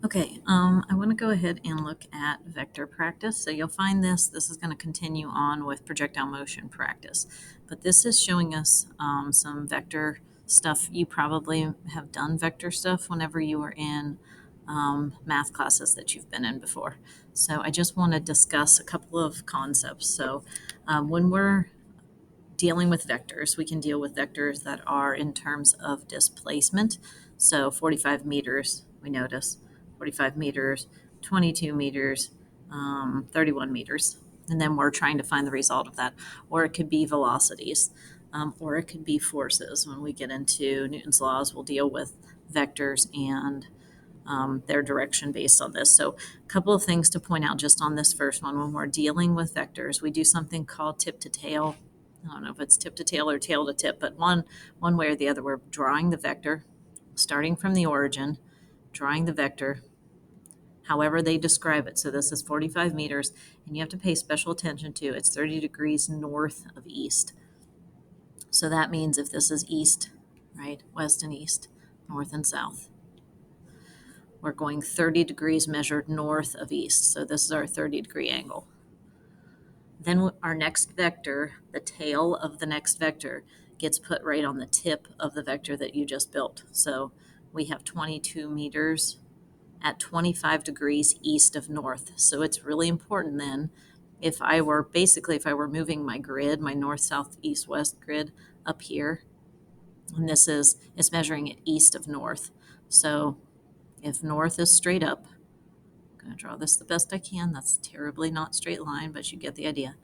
Okay, I want to go ahead and look at vector practice. So you'll find this is going to continue on with projectile motion practice. But this is showing us some vector stuff. You probably have done vector stuff whenever you were in math classes that you've been in before. So I just want to discuss a couple of concepts. So when we're dealing with vectors, we can deal with vectors that are in terms of displacement. So 45 meters, we notice 45 meters, 22 meters, 31 meters. And then we're trying to find the result of that. Or it could be velocities, or it could be forces. When we get into Newton's laws, we'll deal with vectors and their direction based on this. So a couple of things to point out just on this first one. When we're dealing with vectors, we do something called tip to tail. I don't know if it's tip to tail or tail to tip, but one way or the other, we're drawing the vector, starting from the origin, drawing the vector, however they describe it. So this is 45 meters, and you have to pay special attention to it's 30 degrees north of east. So that means if this is east, right, west and east, north and south, we're going 30 degrees measured north of east. So this is our 30-degree angle. Then our next vector, the tail of the next vector, gets put right on the tip of the vector that you just built. So we have 22 meters at 25 degrees east of north. So it's really important then, if I were moving my grid, my north, south, east, west grid up here, and it's measuring it east of north. So if north is straight up, I'm going to draw this the best I can. That's terribly not straight line, but you get the idea.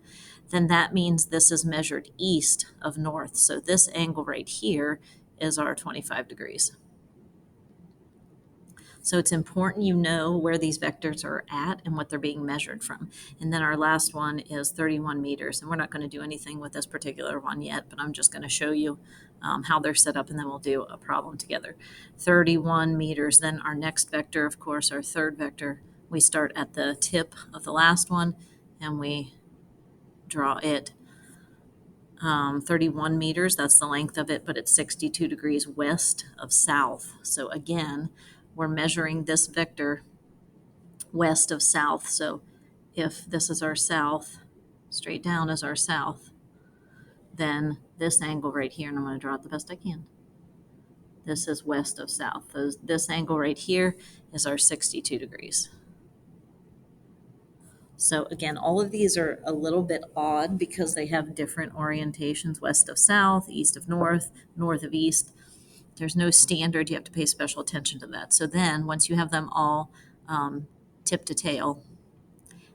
Then that means this is measured east of north. So this angle right here is our 25 degrees. So it's important you know where these vectors are at and what they're being measured from. And then our last one is 31 meters. And we're not going to do anything with this particular one yet, but I'm just going to show you how they're set up, and then we'll do a problem together. 31 meters. Then our next vector, of course, our third vector, we start at the tip of the last one, and we draw it 31 meters. That's the length of it, but it's 62 degrees west of south. So again, we're measuring this vector west of south. So if this is our south, straight down is our south, then this angle right here, and I'm going to draw it the best I can, this is west of south. This angle right here is our 62 degrees. So again, all of these are a little bit odd because they have different orientations: west of south, east of north, north of east. There's no standard. You have to pay special attention to that. So then once you have them all tip to tail,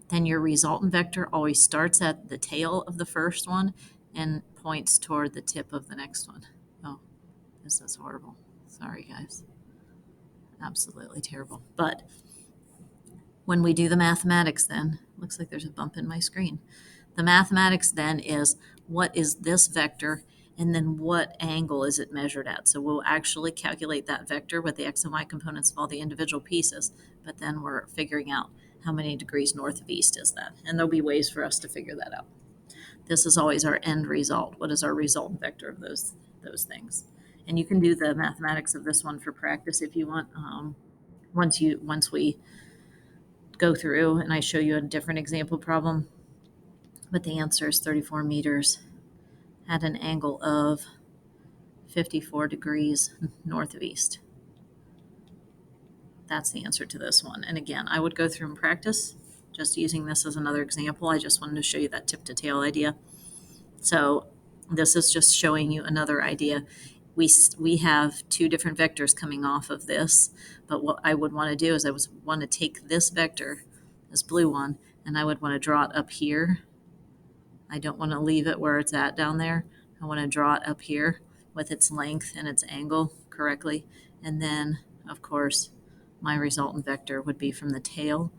then your resultant vector always starts at the tail of the first one and points toward the tip of the next one. Oh, this is horrible. Sorry, guys. Absolutely terrible. But when we do the mathematics, then looks like there's a bump in my screen. The mathematics then is, what is this vector, and then what angle is it measured at? So we'll actually calculate that vector with the x and y components of all the individual pieces, but then we're figuring out how many degrees north of east is that. And there'll be ways for us to figure that out. This is always our end result. What is our resultant vector of those things? And you can do the mathematics of this one for practice if you want. Once we go through and I show you a different example problem, but the answer is 34 meters at an angle of 54 degrees north of east. That's the answer to this one. And again, I would go through and practice just using this as another example. I just wanted to show you that tip to tail idea. So this is just showing you another idea. We have two different vectors coming off of this, but what I would want to do is I would want to take this vector, this blue one, and I would want to draw it up here. I don't want to leave it where it's at down there. I want to draw it up here with its length and its angle correctly. And then, of course, my resultant vector would be from the tail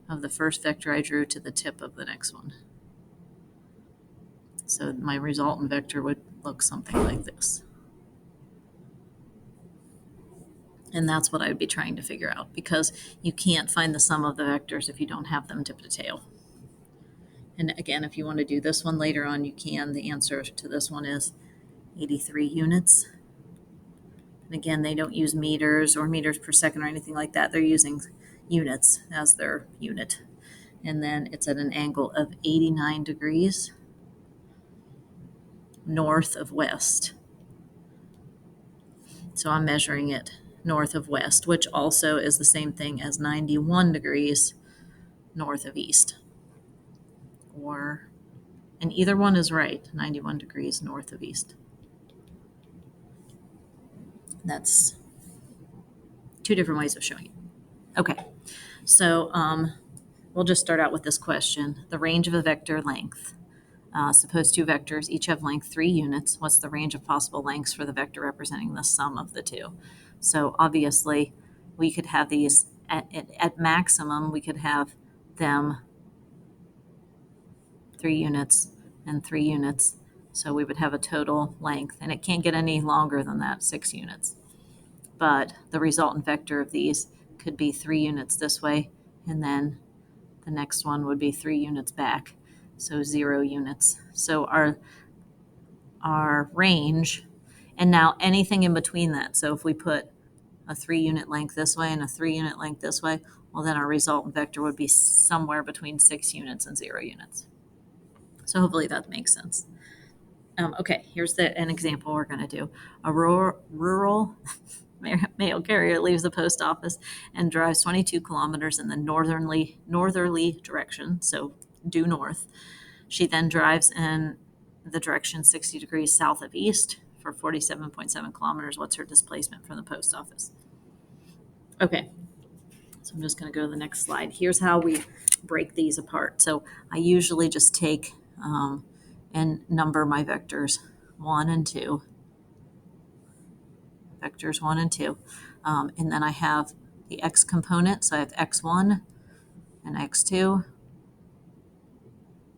of the first vector I drew to the tip of the next one. So my resultant vector would look something like this. And that's what I would be trying to figure out, because you can't find the sum of the vectors if you don't have them tip to tail. And again, if you want to do this one later on, you can. The answer to this one is 83 units. And again, they don't use meters or meters per second or anything like that. They're using units as their unit. And then it's at an angle of 89 degrees north of west. So I'm measuring it north of west, which also is the same thing as 91 degrees north of east. And either one is right, 91 degrees north of east. That's two different ways of showing it. Okay, so we'll just start out with this question. The range of a vector length. Suppose two vectors each have length 3 units. What's the range of possible lengths for the vector representing the sum of the two? So obviously, we could have these at maximum, we could have them 3 units and 3 units. So we would have a total length, and it can't get any longer than that, 6 units. But the resultant vector of these could be 3 units this way, and then the next one would be 3 units back, so 0 units. So our range, and now anything in between that. So if we put a 3 unit length this way and a 3 unit length this way, well, then our resultant vector would be somewhere between 6 units and 0 units. So hopefully that makes sense. Okay, here's an example we're going to do. A rural mail carrier leaves the post office and drives 22 kilometers in the northerly direction, so due north. She then drives in the direction 60 degrees south of east for 47.7 kilometers. What's her displacement from the post office? Okay, so I'm just going to go to the next slide. Here's how we break these apart. So I usually just take and number my vectors 1 and 2. Vectors 1 and 2. And then I have the x component. So I have x1 and x2.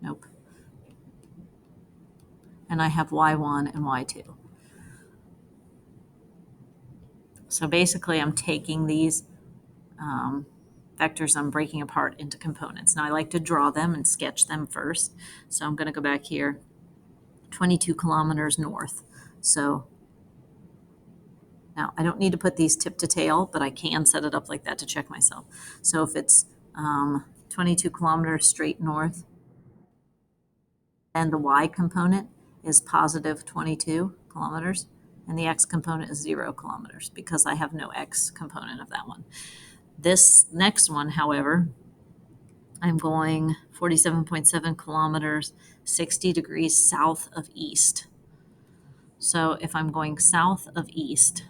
Nope. And I have y1 and y2. So basically I'm taking these vectors, I'm breaking apart into components. Now I like to draw them and sketch them first. So I'm going to go back here, 22 kilometers north. So now I don't need to put these tip to tail, but I can set it up like that to check myself. So if it's 22 kilometers straight north, and the y component is positive 22 kilometers, and the x component is 0 kilometers because I have no x component of that one. This next one, however, I'm going 47.7 kilometers, 60 degrees south of east. So if I'm going south of east,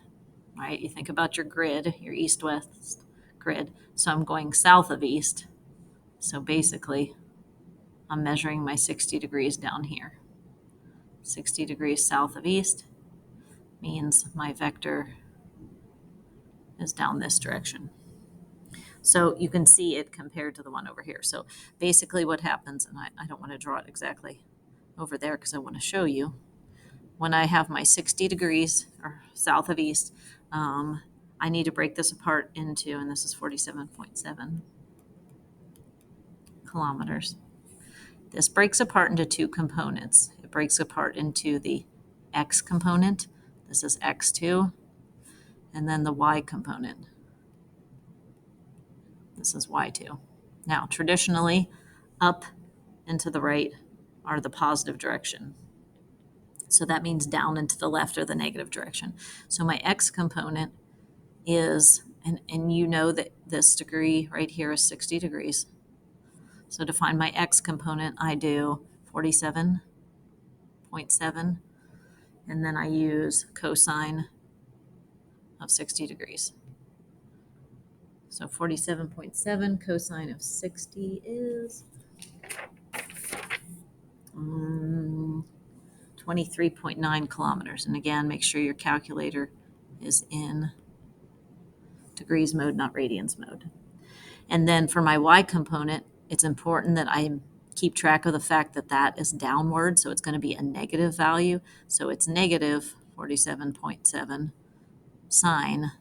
right, you think about your grid, your east-west grid. So I'm going south of east. So basically, I'm measuring my 60 degrees down here. 60 degrees south of east means my vector is down this direction. So you can see it compared to the one over here. So basically what happens, and I don't want to draw it exactly over there because I want to show you, when I have my 60 degrees or south of east, I need to break this apart into, and this is 47.7 kilometers. This breaks apart into two components. It breaks apart into the x component. This is x2, and then the y component. This is y2. Now, traditionally, up and to the right are the positive direction. So that means down and to the left are the negative direction. So my x component is, and you know that this degree right here is 60 degrees. So to find my x component, I do 47.7, and then I use cosine of 60 degrees. So 47.7 cosine of 60 is 23.9 kilometers. And again, make sure your calculator is in degrees mode, not radians mode. And then for my y component, it's important that I keep track of the fact that that is downward, so it's going to be a negative value. So it's negative 47.7 sine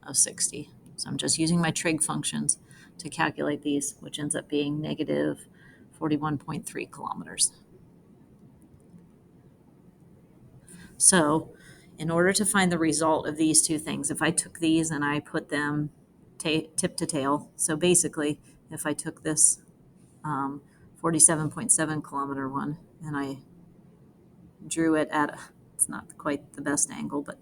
of 60. So I'm just using my trig functions to calculate these, which ends up being negative 41.3 kilometers. So in order to find the result of these two things, if I took these and I put them tip to tail. So basically, if I took this 47.7 kilometer one and I drew it at, it's not quite the best angle, but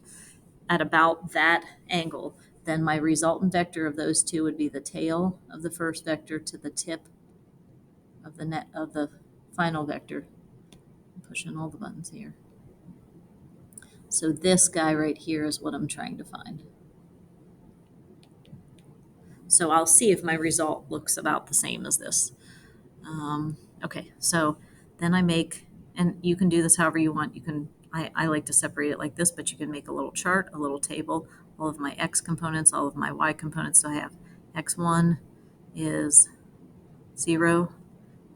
at about that angle, then my resultant vector of those two would be the tail of the first vector to the tip of the final vector. I'm pushing all the buttons here. So this guy right here is what I'm trying to find. So I'll see if my result looks about the same as this. Okay, so then I make, and you can do this however you want. You can, I like to separate it like this, but you can make a little chart, a little table, all of my x components, all of my y components. So I have x1 is 0,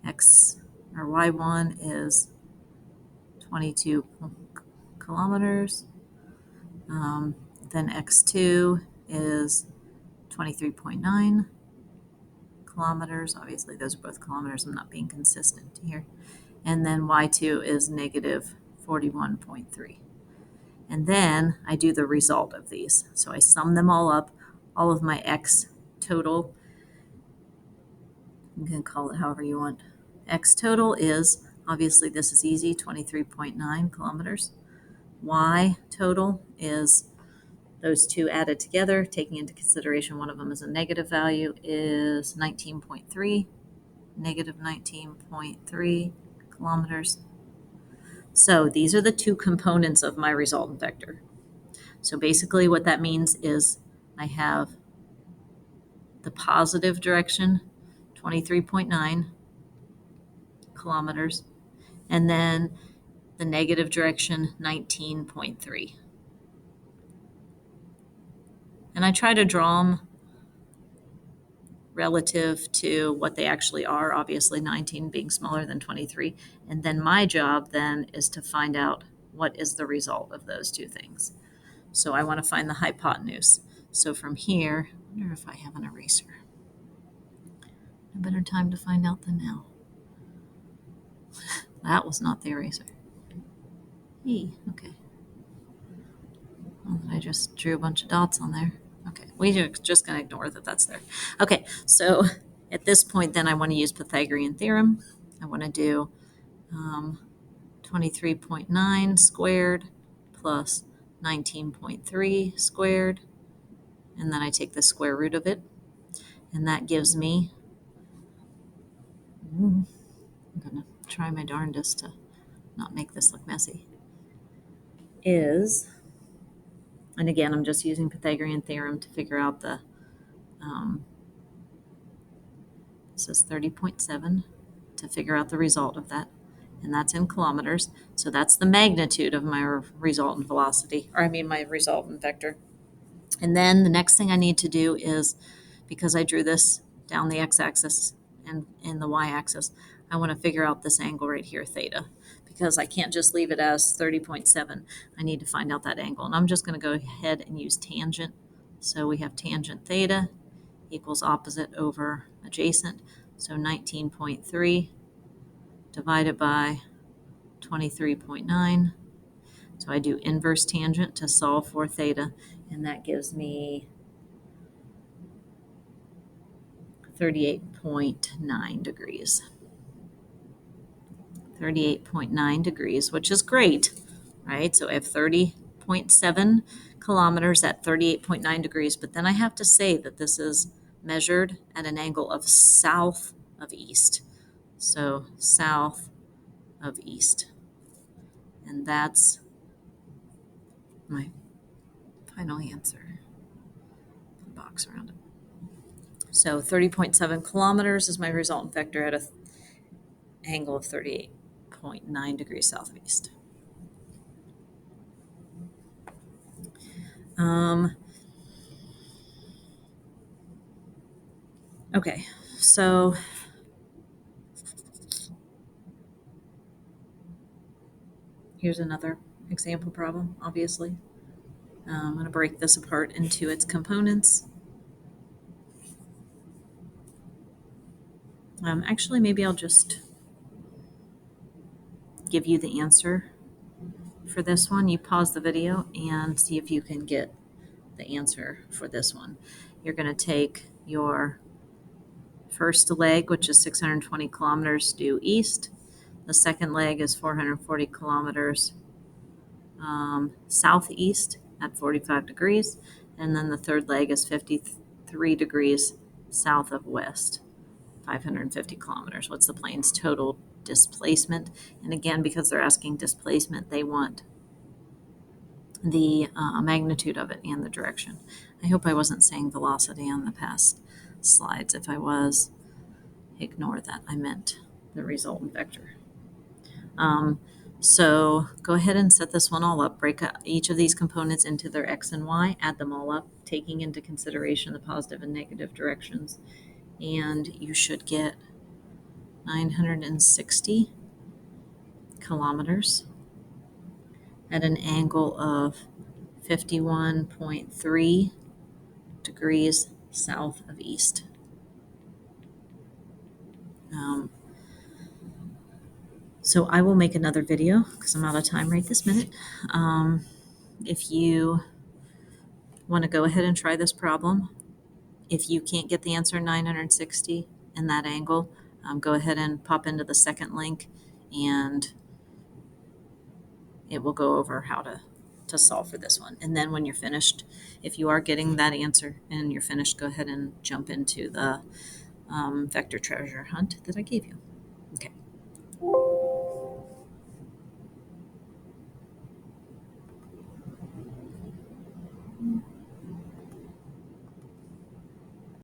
x or y1 is 22 kilometers. Then x2 is 23.9 kilometers. Obviously, those are both kilometers. I'm not being consistent here. And then y2 is negative 41.3. And then I do the result of these. So I sum them all up, all of my x total. You can call it however you want. X total is, obviously this is easy, 23.9 kilometers. Y total is those two added together, taking into consideration one of them is a negative value, is 19.3, negative 19.3 kilometers. So these are the two components of my resultant vector. So basically what that means is I have the positive direction, 23.9 kilometers, and then the negative direction, 19.3. And I try to draw them relative to what they actually are, obviously 19 being smaller than 23. And then my job then is to find out what is the result of those two things. So I want to find the hypotenuse. So from here, I wonder if I have an eraser. No better time to find out than now. That was not the eraser. Okay. Well, I just drew a bunch of dots on there. Okay, we're just going to ignore that that's there. Okay, so at this point, then I want to use Pythagorean theorem. I want to do 23.9 squared plus 19.3 squared, and then I take the square root of it, and that gives me, I'm going to try my darndest to not make this look messy, is, and again, I'm just using Pythagorean theorem to figure out the, this is 30.7 to figure out the result of that, and that's in kilometers. So that's the magnitude of my resultant velocity, or I mean my resultant vector. And then the next thing I need to do is, because I drew this down the x-axis and in the y-axis, I want to figure out this angle right here, theta, because I can't just leave it as 30.7. I need to find out that angle. And I'm just going to go ahead and use tangent. So we have tangent theta equals opposite over adjacent. So 19.3 divided by 23.9. So I do inverse tangent to solve for theta, and that gives me 38.9 degrees. 38.9 degrees, which is great, right? So I have 30.7 kilometers at 38.9 degrees, but then I have to say that this is measured at an angle of south of east. So south of east. And that's my final answer. Put a box around it. So 30.7 kilometers is my resultant vector at an angle of 38.9 degrees south of east. Okay, so here's another example problem, obviously. I'm going to break this apart into its components. Actually, maybe I'll just give you the answer for this one. You pause the video and see if you can get the answer for this one. you're going to take your first leg, which is 620 kilometers due east. The second leg is 440 kilometers southeast at 45 degrees. And then the third leg is 53 degrees south of west, 550 kilometers. What's the plane's total displacement? And again, because they're asking displacement, they want the magnitude of it and the direction. I hope I wasn't saying velocity on the past slides. If I was, ignore that. I meant the resultant vector. So go ahead and set this one all up. Break each of these components into their x and y, add them all up, taking into consideration the positive and negative directions. And you should get 960 kilometers at an angle of 51.3 degrees south of east. So I will make another video because I'm out of time right this minute. If you want to go ahead and try this problem, if you can't get the answer 960 in that angle, go ahead and pop into the second link and it will go over how to solve for this one. And then when you're finished, if you are getting that answer and you're finished, go ahead and jump into the vector treasure hunt that I gave you.